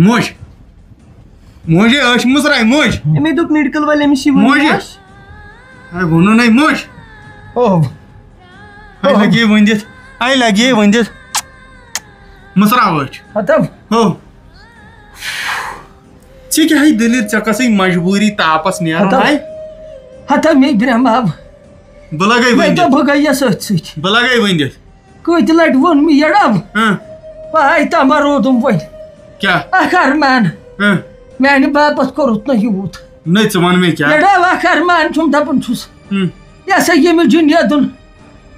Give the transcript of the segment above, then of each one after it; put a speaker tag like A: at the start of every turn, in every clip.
A: موج موجی اش مسرائی موج
B: امی دوک میڈیکل والے میں سی
A: موجی اے ونو نہیں موج
C: اوہ
A: آئی لگی ونجت مسرا وچ
C: ختم
A: ہو ٹھیک ہے دلیل چکسی مجبوری تاپس نیرن آئی
C: ختم میں برہم اب
A: بلگئی
C: میں تو
A: ونجت
C: بھگیا سچ سچ
A: بلگئی ونجت
C: کوئی لٹ ون میں یڑب
A: ہاں
C: بھائی تما رودم ون
A: کیا
C: اخرمان
A: ہاں
C: میانہ باپت کورت نہ یوت
A: نہیں ژٕ وَن مےٚ کیٛاہ
C: یڑب اخرمان چھم دپن چھس
A: ہوں
C: یہ سا یہ جنیدن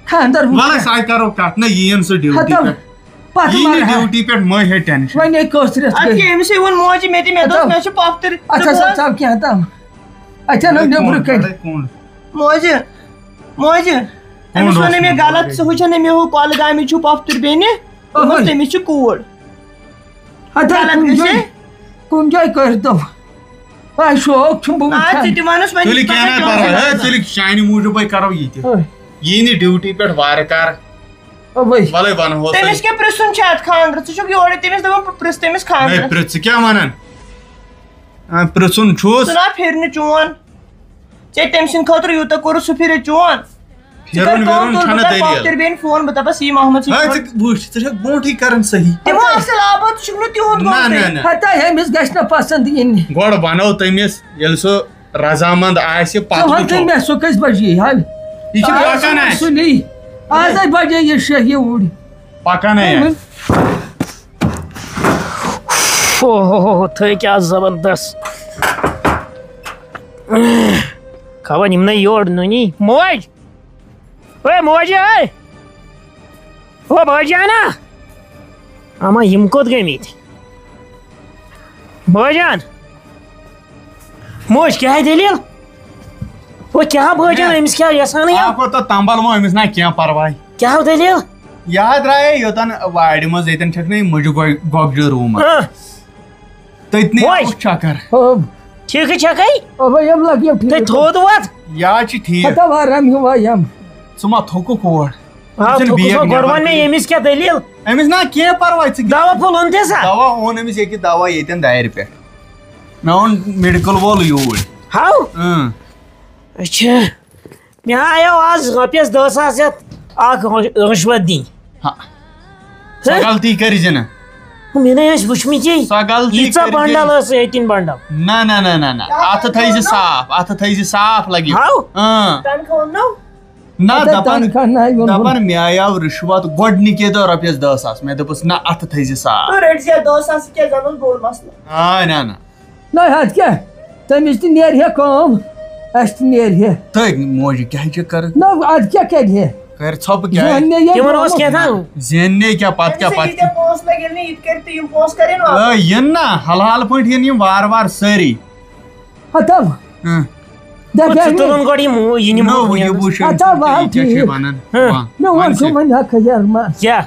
C: خاندر
A: وَلہٕ ساے کرو کتھ نہ یِیِن سُہ ڈیوٹی
C: ختم
A: پٮ۪ٹھ
C: پتہ
A: یی
C: مر
A: نہٕ ڈیوٹی پٮ۪ٹھ مہ ہے ٹینشن
C: ونے کسرت
B: اد کے امی سے ون موجی میں دوست میں پاپتر
C: اچھا سب کیا تھا اچھا نہ نبر کڑ
B: موجی موجی امی سونے میں غلط سے ہوچنے میں ہو کولگامی چھو پاپتر بینے مست میں چھ کوڑ
C: ہتا کون جائے کر دو آئی شوق چھم بہت
B: آج تی مانس ونی
A: تُلہِ کینٛہہ نہ پرواے ہے تُلہِ چانہِ موٗجوٗبٕے کرو یہِ تہِ یی نہٕ ڈیوٹی پٮ۪ٹھ وارٕ کار وَلَے وَنہوس
B: تٔمِس کیٛاہ پرٛژھُن چھُ اَتھ خانٛدرٕ ژٕ چھُکھ یورٕ تٔمِس دَپان پرٛژھ تٔمِس خانٛدرٕ
A: ہے پرٛژھ ژٕ کیٛاہ وَنان پرٛژھُن چھُس
B: ژٕ نا پھِرنہِ چون ژےٚ تٔمۍ سٕنٛدِ خٲطرٕ یوٗتاہ کوٚرُتھ سُہ پھِرِ چون
A: پھِرُن وِرُن چھَنہٕ
B: پاپتر بیٚنہِ فون بہٕ دَپس یی محمد
A: ہے ژٕ وٕچھ ژٕ چھکھ برونٛٹھٕے کران صحیح
B: تِمو اصٕل آباد ژٕ چھُکھ نہٕ تِہُنٛد
A: نہ
B: گوٚمُت
A: نہ نہ
C: ہتا أمِس گژھِ نہٕ پسنٛد یِنہِ
A: گۄڈٕ وَنو تٔمِس ییٚلہِ سُہ رضامنٛد آسہِ پتہٕ
C: ژٕ
A: وٕچھو
C: مےٚ سُہ کٔژِ بجے یی حال
A: یہِ چھِ پکان اَسہِ
C: سُلی آزے بجے یہِ شیٚے اوٗرۍ
A: پکان ہے
D: اوہ تھے کیا زبردست کھوان یم نہ یور نونی موج اوے موج اے او بھجانا اما یم کوت گٔمٕتۍ بھجان موج کیٛاہ دٔلیٖل او کیٛاہ بھجان أمِس کیٛاہ یژھان یہِ
A: اکھ تو تمبل مہ أمِس نہ کینٛہہ پرواے
D: کیٛاہ دٔلیٖل
A: یاد درٛایے یوٚتن وارِ منٛز ییٚتٮ۪ن چھکھ نہ یِم مُجہِ گۄگجہِ روٗم تٔتنٕے اوس چکر
D: ٹھیٖکھٕے چھکھٕے
C: یم لگ یم
D: تُہۍ تھوٚوُت
A: یاد چھِ ٹھیٖک
C: ہتا وارم ہیوٗ یم
A: ژٕ ما تھوٚکُکھ اور
D: گۄڈٕ وَن مےٚ ییٚمِس کیٛاہ دٔلیٖل
A: أمِس نہ کینٛہہ پرواے ژٕ
D: دوا پھوٚل اوٚن تہِ سا
A: دوا اوٚن أمِس ییٚکہِ دوا ییٚتٮ۪ن دارِ پٮ۪ٹھ مےٚ اوٚن میڈِکل وول یوٗرۍ
D: ہاو اچھا مےٚ آیو آز رۄپیس 10,000 ہٮ۪تھ اکھ رُشوت دِنۍ
A: سۄ غلطی کٔرزِ نہٕ
D: مےٚ نَے ٲسۍ وٕچھمٕتی
A: سۄ غلطی
D: ییٖژاہ بنڈل ٲس 18 بنڈل
A: نہ نہ نہ نہ نہ اتھٕ تھٲیزِ صاف اتھٕ تھٲیزِ صاف لگہِ
D: ہاو
B: تنخواہ ووٚننو
A: نہ دپان مےٚ آیاو رِشوت گۄڈنِکے دۄہ رۄپیس 10,000 مےٚ دوٚپُس نہ اتھٕ تھٲیزِ صاف
B: تُہۍ رٔٹۍ زِ 10,000 کیٛاہ زن اوس بوٚڑ مسلہٕ
A: نہ نہ
C: نہ حظ کیٛاہ تٔمِس تہِ نیرِ ہے کٲم اَسہِ تہِ نیرِ ہے
A: تٔۍ موجہِ کیٛاہ چھِ کران
C: نہ اَدٕ کیٛاہ کَرِ ہے
A: کر ژھۄپہٕ کیٛاہ
D: تِمن اوس کیٛاہتام
A: زیننے کیٛاہ پتہٕ کیٛاہ پتہٕ
B: ییٖتیٛاہ پونٛسہٕ لگن نہٕ یِتھ کٔنۍ تہٕ یِم پونٛسہٕ کرن
A: یِن نہ حل حال پٲٹھۍ یِن یِم وارٕ وارٕ سٲری
C: ہتا
D: ژٕ تُلُن گۄڈٕ یہِ نِمو
A: یہِ وٕچھ ونان
C: مےٚ ووٚن سُہ وۄنۍ ہکھٕ یرمان
D: کیٛاہ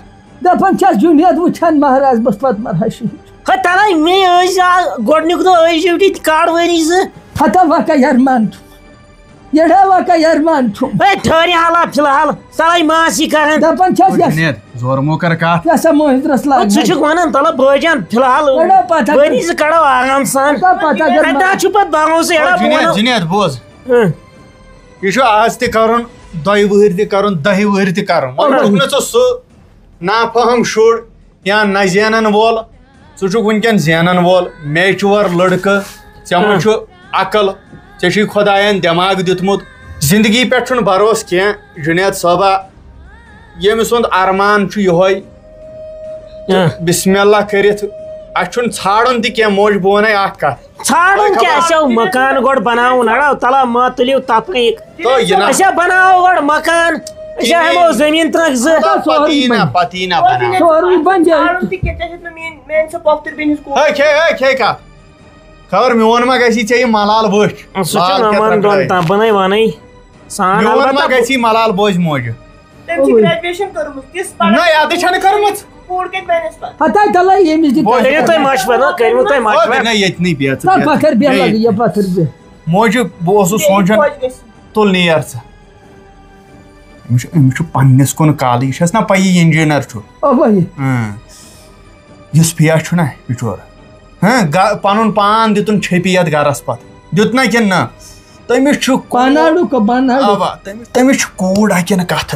C: دپان چھس جُنید وٕچھان مہراز بس پتہٕ مرہا شہید
D: ہے تَلے مے ٲسۍ گۄڈنیُک دۄہ ٲسۍ ڈیوٹی کاڑ ؤری زٕ
C: ہتا وکا یرمان چھُ یڑا وکا یرمان چھُ
D: ہے ٹھہرِ حالا فِلحال تَلے ماسی کران
C: دپان چھس
A: زورمو کر کتھ
C: یسا مہندرس
D: ژٕ
C: لاگ
D: چھُکھ ونان تلہٕ بٲجان فِلحال ؤری زٕ کڑو آرام سان تتھ چھُ پتہٕ بھروسہٕ
A: جُنید بوز یہِ چھُ آز تہِ کرُن 2 وٕہٕرۍ تہِ کرُن 10 وٕہٕرۍ تہِ کرُن وۄنۍ چھُکھ نہٕ ژٕ سُہ نافہم شُر یا نہ زینن وول ژٕ چھُکھ وٕنکیٚن زینن وول میچور لڑکہٕ ژےٚ مہ چھُ عقل ژےٚ چھُے خۄداین دٮ۪ماغ دیُتمُت زندگی پٮ۪ٹھ چھُنہٕ بروسہٕ کینٛہہ جُنید صٲبا ییٚمہِ سُنٛد ارمان چھُ یِہوے بسم اللہ کٔرِتھ اَسہِ چھُنہٕ ژھانڈُن تہِ کینٛہہ موج بہٕ وَنَے اکھ کتھ
D: ژھانڈُن کیٛاہ اَسہِ آو مکان گۄڈٕ بناوُن اڑو تلا مہ تُلِو تفریٖق
A: تہٕ
D: أسۍ بناوو گۄڈٕ مکان أسۍ ہٮ۪مو زٔمیٖن ترٛکھ 2
A: پتی نہ بناو
C: سورُے بنہِ
B: ژھانڈُن تہِ کیٛاہ ژےٚ چھُکھ نہٕ میٛانہِ سۄ پۄپھتٕر بیٚنہِ ہٕنٛز کوٗر
A: کھے کتھ خبر میون ما گژھی ژےٚ یہِ ملال وٕچھ
D: سُہ چھُ نمن دۄن تام بنٲے ونے سان
A: میون ما گژھی ملال بوزِ موجہِ
B: تٔمۍ چھِ گریجویشن کٔرمٕژ تِژھ
A: نہ یادٕ چھنہٕ کٔرمٕژ
B: کوٗر کتہِ بنٮ۪س پتہٕ
C: ہتا تلے ییٚمِس دِ
D: کٔرِو تُہۍ مشورٕ کٔرِو تُہۍ مشورٕ
A: نہ ییٚتنٕے بیٚہہ ژٕ
C: پتھر بیٚہہ لگہِ یہِ پتھر بیٚہہ
A: موجہِ بہٕ اوسُس سونچان تُل نیر ژٕ أمِس چھُ پننِس کُن کالہٕ یہِ چھس نہ پَیی اِنجیٖنر چھُ
C: اوے
A: یُس فیا چھُ نہ بِچور ہاں پن پان دتن چھپی یت گرس پت دتنا کن نا تمس تمس کوڑ اکن کت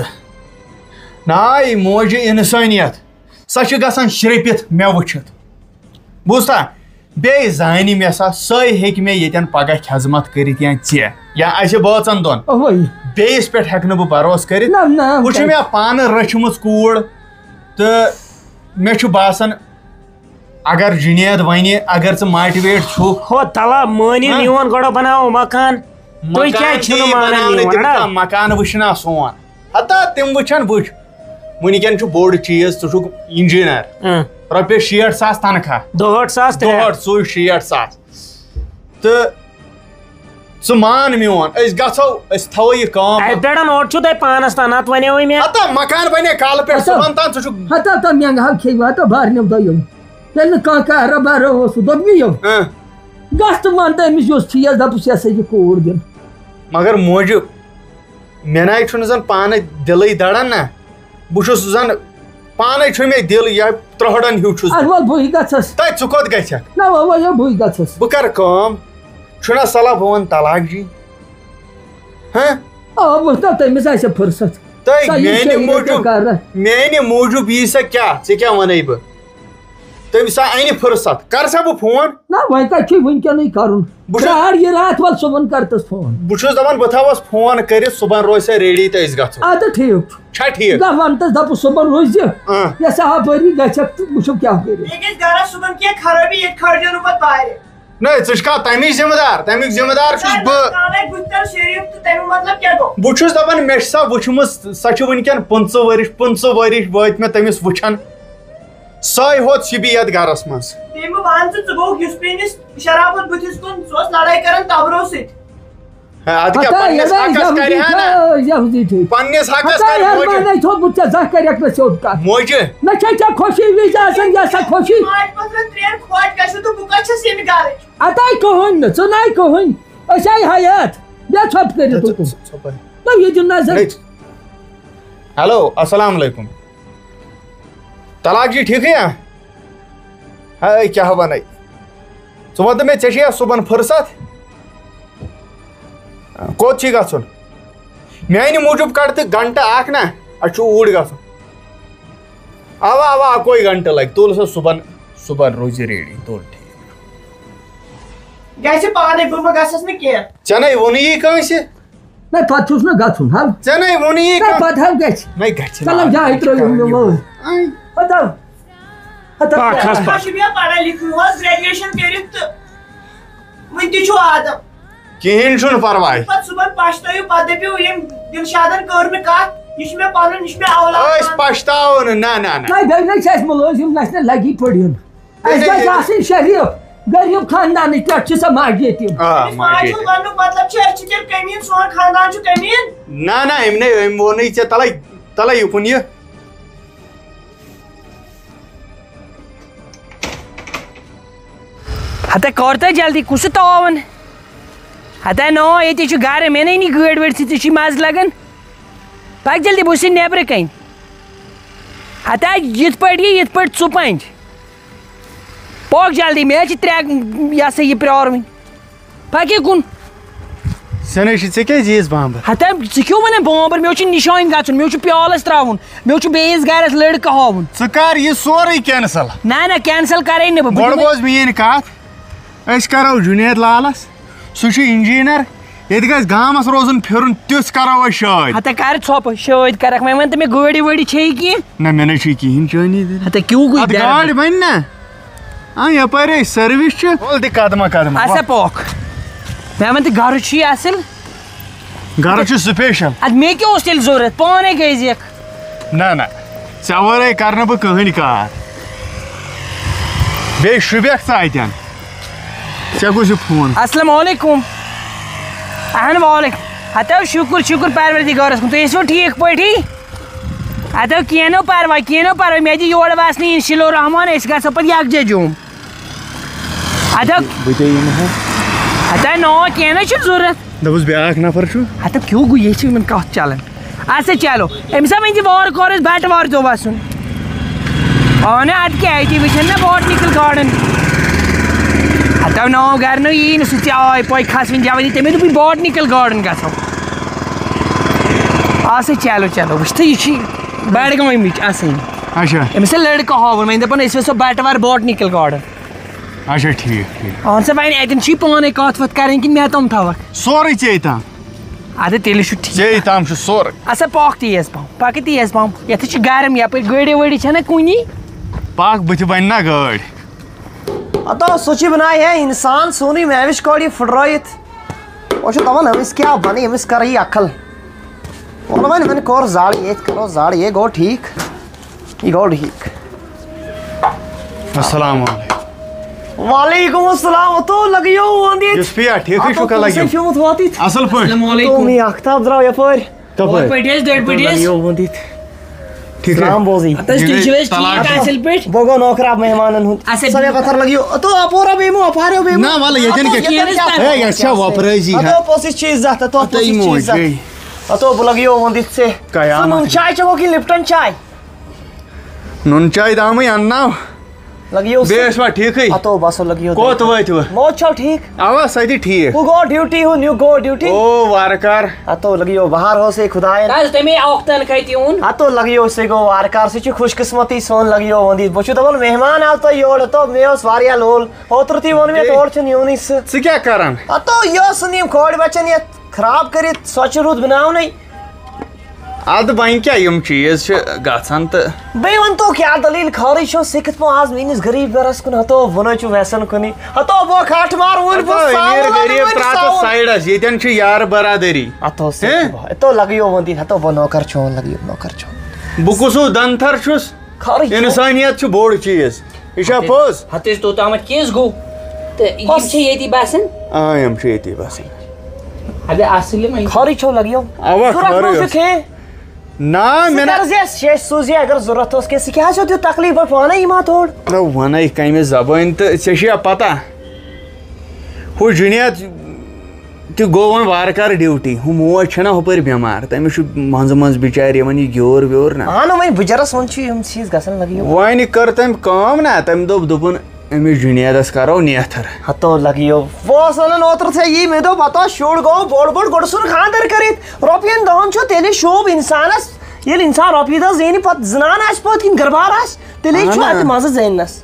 A: ناے موجہ انسانیت سا گژھان شرپت مے وچھت بوزتا بیٚیہِ زانہِ مےٚ سا سۄے ہیٚکہِ مےٚ ییٚتٮ۪ن پگاہ خدمت کٔرِتھ یا ژےٚ یا اَسہِ بٲژن دۄن بیٚیِس پٮ۪ٹھ ہٮ۪کہٕ نہٕ بہٕ بروسہٕ کٔرِتھ وۄنۍ چھِ مےٚ پانہٕ رٔچھمٕژ کوٗر تہٕ مےٚ چھُ باسان اگر جُنید وَنہِ اگر ژٕ ماٹِویٹ چھُکھ
D: ہو تلا مٲنِو یِوان گۄڈٕ بناوو مکان تُہۍ کیٛازِ چھِو نہٕ مانان
A: مکان وٕچھنا سون ہتا تِم وٕچھن وٕچھ وٕنکٮ۪ن چھُ بوٚڑ چیٖز ژٕ چھُکھ اِنجیٖنر رۄپیس 60,000 تنخواہ
D: 62,000
A: ژٕ 60,000 تہٕ ژٕ مان میون أسۍ گژھو أسۍ تھاوو یہِ کٲم
D: اتہِ پٮ۪ٹھ اوٹ چھُو تۄہہِ پانس تام نتہٕ ونیوے مےٚ
A: ہتا مکان بنے کالہٕ پٮ۪ٹھ صُبحن تام ژٕ چھُکھ
C: ہتا مینٛگہو کھیٚیِوا تہٕ بارنیو دۄیو ییٚلہِ نہٕ کانٛہہ کارٕبارا اوسُو دوٚپ یِیِو گژھ تہٕ وَن تہٕ أمِس یۄس چیٖز دَپُس یہِ ہسا یہِ کوٗر دِن
A: مگر موجوٗب مےٚ ناے چھُنہٕ زن پانہٕ دِلٕے دڑان نا بہٕ چھُس زن پانے چھُ مےٚ دِل یا ترٛہڑن ہیوٗ چھُس
C: وَل بٕے گژھس
A: تَتہِ ژٕ کوٚت گژھکھ
C: نہ وۄنۍ بٕے گژھس
A: بہٕ کرٕ کٲم چھُنا صلاح بہٕ وَنہٕ طلاق جی ہاں
C: بہٕ دَپ تٔمِس آسہِ فٕرست
A: تۄہہِ میانہِ موٗجوٗب یی سا کیٛاہ ژےٚ کیٛاہ وَنَے بہٕ تٔمۍ سا اَنہِ فٕرست کر سا بہٕ فون
C: نہ وۄنۍ کَتہِ چھُے وٕنکٮ۪نٕے کَرُن پرٛار یہِ راتھ وَل صُبحن کَرتَس فون
A: بہٕ چھُس دَپان بہٕ تھاوس فون کٔرِتھ صُبحن روزِ سا ریڈی تہٕ أسۍ گژھو
C: اَدٕ ٹھیٖک
A: چھا ٹھیٖک
C: دَپ وَنتَس دَپُس صُبحن روزِ یۄس آپٲری گژھکھ تہٕ وٕچھو کیٛاہ کٔرِتھ
A: نہ ژٕ چھکھا تَمِچ ذِمہٕ دار تَمیُک ذِمہٕ دار چھُس بہٕ چھُس دَپان مےٚ چھِ سا وٕچھمٕژ سۄ چھِ وٕنکٮ۪ن 15 ؤرِش وٲتۍ مےٚ تٔمِس وٕچھان سۄے ہوت شِبی یتھ گرس منٛز موجہِ
C: نہ چھے ژےٚ خوشی وِزِ آسان یہِ ہسا خوشی اَتہِ آے کٕہٕنۍ نہٕ ژٕ ناے کٕہٕنۍ أسۍ آیہِ حیات بیٚیہِ ژھۄپہٕ کٔرِتھ تُہۍ یہِ دِیِو نظر
A: ہیلو السلام علیکم طلاق جی ٹھیٖکھٕے ہے کیٛاہ وَنَے ژٕ وَن تہٕ مےٚ ژےٚ چھے صُبحن فٕرست کوٚت چھُے گژھُن میانہِ موٗجوٗب کڑ تہٕ گنٹہٕ اکھ نا اَسہِ چھُ اوٗرۍ گژھُن اوا اوا اَکوے گنٹہٕ لگہِ تُل سا صُبحن روزِ ریڈی تُل ٹھیٖک ژےٚ نَے ووٚنُے کٲنٛسہِ
C: نہ پتہٕ چھُس نہٕ گژھُن حظ
A: ژےٚ نَے ووٚنُے
C: پتہٕ حظ گژھِ
A: نَے گژھِ
C: چلو جاے ترٲیِو مےٚ وٲرۍ
A: کِہیٖنۍ چھُنہٕ پرواے أسۍ پشتاوو نہٕ نہ نہ
C: نہ بیٚیہِ چھِ اَسہِ مُلٲزِم نہ چھِ نہٕ لگی پٔڑیُن اَسہِ گژھِ آسٕنۍ شریٖف غریٖب خاندانٕچ پٮ۪ٹھ چھِ سۄ ماجہِ یتیٖم
A: نہ نہ أمۍ ووٚنُے ژےٚ تَلے یُکُن یہِ
B: ہتا کر تو جلدی کس تاون ہتا نو یہ گھر مے نی گاڑی وڑ سی مز لگان پک جلدی بہٕ نیبر کن ہتا یت پہ ژٕ پنج پوک جلدی مے ترٛےٚ یہ سا یہ پرٛاروٕنۍ پک کُن
A: ژےٚ کیٛازِ ییٖژ بامبر
B: ہتا ژٕ کیٛاہ ونان بامبر مےٚ نِشٲنۍ گژھُن مےٚ پیالس ترٛاوُن مےٚ بیٚیِس گرس لڑکہٕ ہاوُن
A: ژٕ کر یہِ سورُے کینسل
B: نہ کینسل کرے نہٕ بہٕ
A: گۄڈٕ بوز میٛٲنۍ کتھ أسۍ کرو جُنید لالس سُہ چھُ انجیٖنر ییٚتہِ گژھِ گامس روزُن پھِرُن تیُتھ کرو أسۍ شٲدۍ
B: ہتا کر ژھۄپہٕ شٲدۍ کرکھ وۄنۍ ون تہٕ مےٚ گٲڑی وٲڑی چھے کینٛہہ
A: نہ مےٚ نَے چھُے کِہیٖنۍ چٲنی
B: ہتا کیوں گوٚو
A: گاڑِ بنہِ نا یپٲرۍ سٔروِس چھِ ول دِ قدمہ قدمہ
B: اچھا پوک مےٚ ون تہٕ گرٕ چھُے اصل
A: گرٕ چھُ سپیشل
B: ادٕ مےٚ کیٛاہ اوس تیٚلہِ ضروٗرت پانے گٔزِکھ
A: نہ نہ ژےٚ ورٲے کر نہٕ بہٕ کٕہٕنۍ کار بیٚیہِ شوٗبٮ۪کھ ژٕ اَتٮ۪ن ژےٚ کُس یہِ فون
B: السلام علیکم اہن وعلیکم ہتا شُکر پروردِگارس کُن تُہۍ ٲسوٕ ٹھیٖک پٲٹھی ہتا کینٛہہ نہٕ پرواے مےٚ دِ یورٕ وسنہٕ انشل الرحمان أسۍ گژھو پتہٕ یکجا جوٚم ہتا نو کینٛہہ نہٕ چھُنہٕ ضروٗرت
A: دوٚپُس بیٛاکھ نفر چھُ
B: ہتا کیوں گوٚو یہِ چھِ یِمن کتھ چلان اچھا چلو أمِس ہا ؤنۍ زِ وارٕ کارٕ أسۍ بٹہٕ وارٕ دۄہ وسُن اہنو ادٕ کیٛاہ اتی وٕچھن نا باٹنِکل گاڈن ہتو نو گھر نو یی نہٕ سُہ تہِ آے پوے کھسوٕنۍ جوانی تٔمۍ دوٚپ باٹنِکل گاڈن گژھو آسا چلو چلو وٕچھ تہٕ یہِ چھِ بڈگامٕچ اَصٕل
A: اچھا
B: أمِس چھِ لڑکہٕ ہووُن وۄنۍ دَپان أسۍ وَسو بٹوار باٹنِکل گاڈن
A: اچھا ٹھیٖک ٹھیٖک
B: اہن سا وۄنۍ اَتٮ۪ن چھُے پانے کتھ وتھ کرٕنۍ کِنہٕ مےٚ تام تھاوکھ
A: سورُے ژےٚ تام
B: اَدٕ تیٚلہِ چھُ ٹھیٖک
A: ژےٚ تام چھُ سورُے
B: اَسا پاکھ تیز پہم پکہٕ تیز پہم یتھ چھِ گرم یپٲرۍ گٲڑی وٲڑی چھَنہ کُنی
A: پاک بٕتھِ بنہِ نا گٲڑۍ
E: تو سوچی بنائی ہے انسان سونی میوش کوڑی پھٹرٲیِتھ وہ چھُ دپان أمِس کیٛاہ بنہِ أمِس کر یی عقل وۄنۍ کوٚر زڈ ییٚتہِ کرو زڈ یہِ گوٚو ٹھیٖک یہِ گوٚو ٹھیٖک
A: السلام علیکم
E: وعلیکم السلام تو لگیو وندِتھ
A: یوسفیا ٹھیٖکٕے چھُکھا لگیو
E: پیومُت وٲتِتھ
A: اصل پٲٹھۍ
B: السلام
E: تو
B: علیکم
E: مےٚ اختاب درٛاو یپٲرۍ
A: کپٲرۍ
B: پٲٹھۍ ٲسۍ دٔڑۍ پٲٹھۍ ٲسۍ
E: لگیو وندِتھ
A: ٹھیٖک
E: سلام بوزی
B: تُہۍ چھِو حظ ٹھیٖک اصٕل پٲٹھۍ
E: بہٕ گوٚو نوکرا مہمانن ہُنٛد
B: اَسے
E: سبے پتھر لگیو تو اپورا بیمو اپارو بیمو
A: نہ وَلہٕ ییٚتٮ۪ن کیٛاہ ہے یَتھ چھا وۄپرٲزی
E: اتو پوٚزِس چھِ عزت اتو پوٚزِس چھِ عزت اتو بہٕ لگیو وندِتھ ژےٚ ژٕ نُن چاے چٮ۪کو کِنہٕ لپٹن چاے
A: نُن چاے دامٕے اَنناو
E: لگیو
A: بیٚیہِ ٲسوا ٹھیٖکٕے
E: اتو بسو لگیو
A: کوٚت وٲتوٕ
E: موت چھو ٹھیٖک
A: اوا سۄ تہِ ٹھیٖک
E: ہُہ گوٚو ڈیوٹی ہُہ نیوٗ گوٚو ڈیوٹی
A: او وارٕ کار
E: اتو لگیو بہار ہو سے خداین
B: تَمے اکھ تنخواہ تہِ اوٚن
E: اتو لگیو سُہ گوٚو وارٕ کار سُہ چھُ خوش قسمتی سون لگیو وندِتھ بہٕ چھُس دپان مہمان آو تۄہہِ یور اتو مےٚ اوس واریاہ لول اوترٕ تہِ ووٚن مےٚ تور چھُنہٕ یِونٕے سُہ
A: ژٕ کیٛاہ کران
E: اتو یہِ ٲسٕن یِم کورِ بچن یتھ خراب کٔرِتھ سۄ چھِ رُت بناونٕے
A: اَدٕ وۄنۍ کیٛاہ یِم چیٖز چھِ گژھان تہٕ
E: بیٚیہِ ؤنۍتو کیٛاہ دٔلیٖل خٲرٕے چھو ژٕ کِتھ پٲٹھۍ آز میٲنِس غریٖب گرس کُن ہتو وُنٲے چھُ ویسن کُنی ہتو بہٕ کھٹھ مار وُنۍ
A: غریٖب ترٛاو سایڈس ییٚتٮ۪ن چھِ یارٕ برادٔری
E: اتو لگیو وندِتھ ہتو بہٕ نوکر چون لگیو نوکر چون
A: بہٕ کُس ہیوٗ دنتھر چھُس
E: خٲرٕے
A: اِنسٲنیت چھُ بوٚڑ چیٖز یہِ چھا پوٚز
B: ہتہٕ ٲسۍ توٚتامتھ کیٛاہ گوٚو تہٕ یِم چھِ ییٚتی باسان
A: آ یِم چھِ ییٚتی بسان
B: اَدٕ اصٕل وۄنۍ
E: خٲرٕے چھو لگیو
A: اوا خٲرٕے اوس نہ مےٚ نہ
E: شیش سوٗزِ اگر ضوٚرتھ اوس کینٛہہ ژٕ کیٛاہ چھو تیُتھ تکلیٖف بہٕ پانے یِما تور
A: نہ وَنے کَمہِ زبٲنۍ تہٕ ژےٚ چھُیا پتہ ہُہ جُنید تہِ گوٚو وۄنۍ وارٕ کارٕ ڈیوٹی ہُہ موج چھےٚ ہُپٲرۍ بٮ۪مار تٔمِس چھُ منٛزٕ منٛزٕ بِچارِ یِوان یہِ گیوٗر ویوٗر نہ
E: اہنو وۄنۍ بِچارس وۄنۍ چھُ یِم چیٖز گژھان لگیو
A: وۄنۍ کٔر تٔمۍ کٲم نا تٔمۍ دوٚپُن أمِس جُنیدس کرو نیتھر
E: ہتو لگیو بہٕ اوس ونان اوترٕ ژےٚ یی مےٚ دوٚپ ہتو شُر گوٚو بوٚڑ بوٚڑ گۄڈٕ خانٛدر کٔرِتھ رۄپین دہن چھُ تیٚلہِ شوٗب انسانس ییٚلہِ انسان رۄپیہِ دہ زینہِ پتہٕ زنان آسہِ پٔتۍ کِنۍ گربار آسہِ تیٚلے چھُ اتہِ مزٕ زیننس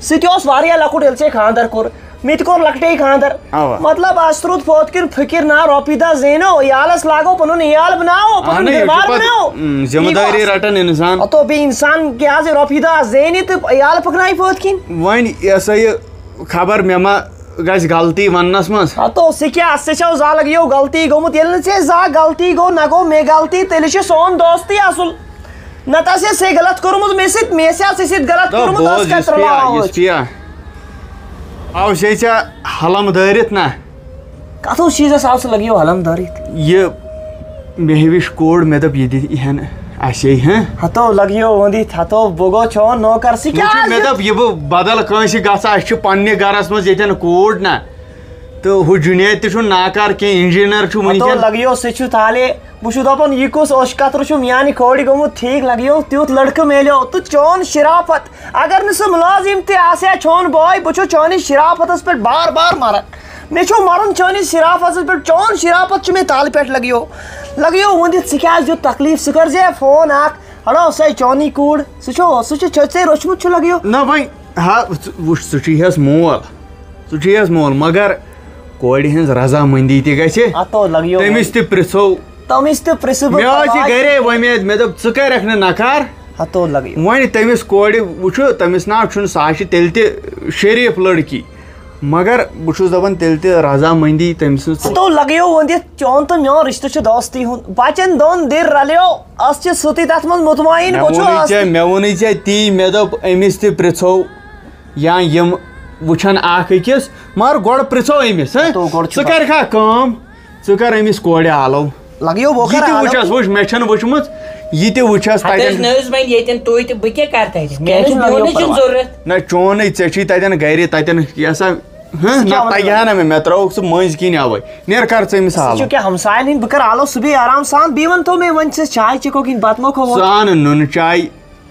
E: سُہ تہِ اوس واریاہ لۄکُٹ ییٚلہِ ژےٚ خانٛدر کوٚر مےٚ تہِ کوٚر لۄکٹے خانٛدر مطلب اسہِ روٗد پوٚت کِنۍ فِکِر نہ رۄپیہِ دہ زینو عیالس لاگو پنُن عیال بناوو پنُن گربار بناوو
A: ذمہٕ دٲری رٹان انسان
E: اتو بیٚیہِ انسان کیٛازِ رۄپیہِ دہ زینہِ تہٕ عیال پکنایہِ پٔتۍ کِنۍ
A: وۄنۍ یہِ سا یہِ خبر مےٚ ما گژھِ غلطی وننس منٛز
E: ہتو سُہ کیٛاہ ژےٚ چھو زا لگیو غلطی گوٚمُت ییٚلہِ نہٕ ژےٚ زانٛہہ غلطی گوٚو نہ گوٚو مےٚ غلطی تیٚلہِ چھُ سون دوستٕے اصل نتہٕ آسہِ ژےٚ غلط کوٚرمُت مےٚ سۭتۍ مےٚ آسہِ ژےٚ سۭتۍ غلط کوٚرمُت
A: آو سے ژےٚ حلم دٲرِتھ نہ
E: کتھ چیٖزس آو سُہ لگیو حلم دٲرِتھ
A: یہِ مےٚ ہِوِش کوٗر مےٚ دوٚپ یہِ دِ یِہن اَسے
E: ہتو لگیو ؤنِتھ ہتو بہٕ گوٚو چون نوکر سُہ کیٛاہ
A: مےٚ دوٚپ یہِ بہٕ بدل کٲنٛسہِ گژھٕ اَسہِ چھُ پننہِ گرس منٛز ییٚتٮ۪ن کوٗر نہ تہٕ ہُہ جُنید تہِ چھُ ناکار کینٛہہ انجیٖنر چھُ
E: وٕنکٮ۪ن لگیو سُہ چھُ تالے بہٕ چھُس دپان یہِ کُس اوش کترٕ چھُ میانہِ کورِ گوٚمُت ٹھیٖک لگیو تیُتھ لڑکہٕ میلیو تہٕ چون شرافت اگر نہٕ سُہ مُلٲزِم تہِ آسہِ ہا چون بوے بہٕ چھُس چٲنِس شرافتس پٮ۪ٹھ بار بار مران مےٚ چھُ مرُن چٲنِس شرافتس پٮ۪ٹھ چون شرافت چھُ مےٚ تالہٕ پٮ۪ٹھ لگیو ؤنِتھ ژٕ کیٛازِ دیُت تکلیٖف ژٕ کٔرۍ زِ فون اکھ ہڑو سۄے چونی کوٗر سُہ چھُ ژےٚ روچھمُت چھُ لگیو
A: نہ وۄنۍ ہا وٕچھ ژٕ چھُیس مول مگر کورِ ہٕنٛز رضامنٛدی تہِ گژھِ تٔمِس تہِ پرژھو مےٚ ٲس یہِ گرے وۄمید مےٚ دوٚپ ژٕ کرکھ نہٕ نکار وۄنۍ تٔمِس کورِ وٕچھو تٔمِس ناو چھُنہٕ سۄ آسہِ تیٚلہِ تہِ شریٖف لڑکی مگر بہٕ چھُس دپان تیٚلہِ تہِ رضامنٛدی تٔمۍ سٕنٛز
E: لگیو ؤنِتھ چون تہٕ میون رِشتہٕ چھُ دوستی ہُنٛد بچن دۄن دِر رلیو أسۍ چھِ سۭتی تتھ منٛز مطمعین
A: مےٚ ووٚنُے ژےٚ تی مےٚ دوٚپ أمِس تہِ پرژھو یا یِم وٕچھن اکھ أکِس مگر گۄڈٕ پرژھو أمِس ژٕ کرکھا کٲم ژٕ کر أمِس کورِ آلو یہِ تہِ وٕچھس وٕچھ مےٚ چھنہٕ وٕچھمٕژ یہِ تہِ وٕچھس نہ چونٕے ژےٚ چھُے تتٮ۪ن گرِ تتٮ۪ن یہِ سا نہ تگہِ ہا نہ مےٚ ترٛووُکھ ژٕ مٔنٛزۍ کِنۍ اوے نیر کر ژٕ أمِس آلو
E: ہمساین ہٕنٛدۍ بہٕ کرٕ آلو سُہ بیٚیہِ آرام سان بیٚیہِ ؤنۍتو مےٚ وۄنۍ ژٕ چاے چٮ۪کو کِنہٕ بتہٕ موکھو
A: ژٕ اَن نُنہٕ چاے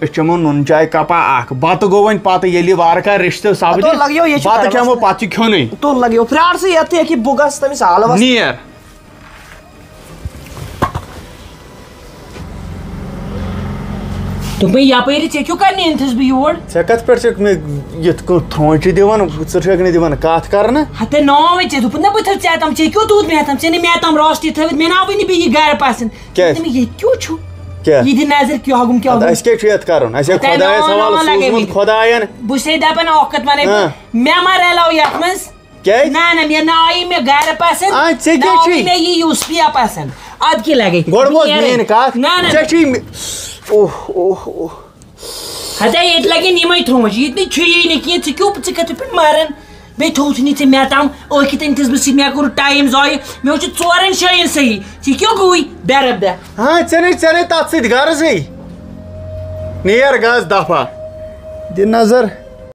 A: أسۍ چٮ۪مو نُن چاے کپا اکھ بتہٕ گوٚو وۄنۍ پتہٕ ییٚلہِ وارٕ کار رِشتہٕ
E: تو لگیو یہ
A: سپدِ بتہٕ کھٮ۪مو پتہٕ چھُ کھیوٚنُے
E: تو لگیو پرٛار ژٕ یتھ ییٚکہِ بہٕ گژھٕ تٔمِس عالمس
A: نیر
B: دوٚپمَے یپٲرۍ ژےٚ کیٛاہ کرنہِ أنۍتھَس بہٕ یور
A: ژےٚ کتھ پٮ۪ٹھ چھکھ مےٚ یِتھ کٔنۍ تھوٚنٛچہِ دِوان ژٕ چھکھ نہٕ دِوان کتھ کرنہٕ
B: ہتے نا وۄنۍ ژےٚ دوٚپُتھ نا بہٕ تھاو ژےٚ تام ژےٚ کیٛاہ دوٚد مےٚ تام ژےٚ نہٕ مےٚ تام راسٹی تھٲوِتھ مےٚ ناو وٕنہِ بیٚیہِ یہِ گرٕ پسنٛد
A: کیٛازِ
B: ییٚتہِ کیٛاہ چھُ
A: کیٛاہ
B: یہِ دِ نظر کیٛاہ گوٚم کیٛاہ گوٚم
A: اَسہِ کیٛاہ چھُ یتھ کرُن اَسہِ ہے خۄدایس حوالہٕ سوٗزمُت خۄداین
B: بہٕ چھسے دپان اکھ کتھ ونے مےٚ ما رلاو یتھ منٛز
A: کیٛازِ
B: نہ نہ مےٚ نہ آیی مےٚ گرٕ پسنٛد
A: ژےٚ
B: نہ
A: کیٛاہ
B: آوٕے
A: چھُے
B: مےٚ یہِ یوٗسفیا پسنٛد ادٕ کیٛاہ لگے
A: گۄڈٕ بوز میٲنۍ کتھ
B: نہ نہ
A: ژےٚ چھُے اوہ اوہ اوہ
B: ہتے ییٚتہِ لگن یِمے تھوٚمُچ ییٚتہِ نہٕ چھُیی نہٕ کینٛہہ ژٕ کتھ پٲٹھۍ مران بیٚیہِ تھوٚوُتھ نہٕ ژےٚ مےٚ تام ٲکھِتھ أنۍتھَس بہٕ سۭتۍ مےٚ کوٚر ٹایم ضایہِ مےٚ وٕچھ ژورن جاین صحیح ژےٚ کیٛاہ گوٚوُے بیربدہ
A: ہاں ژےٚ نَے تتھ سۭتۍ غرضٕے نیر گژھ دفعہ دِ نظر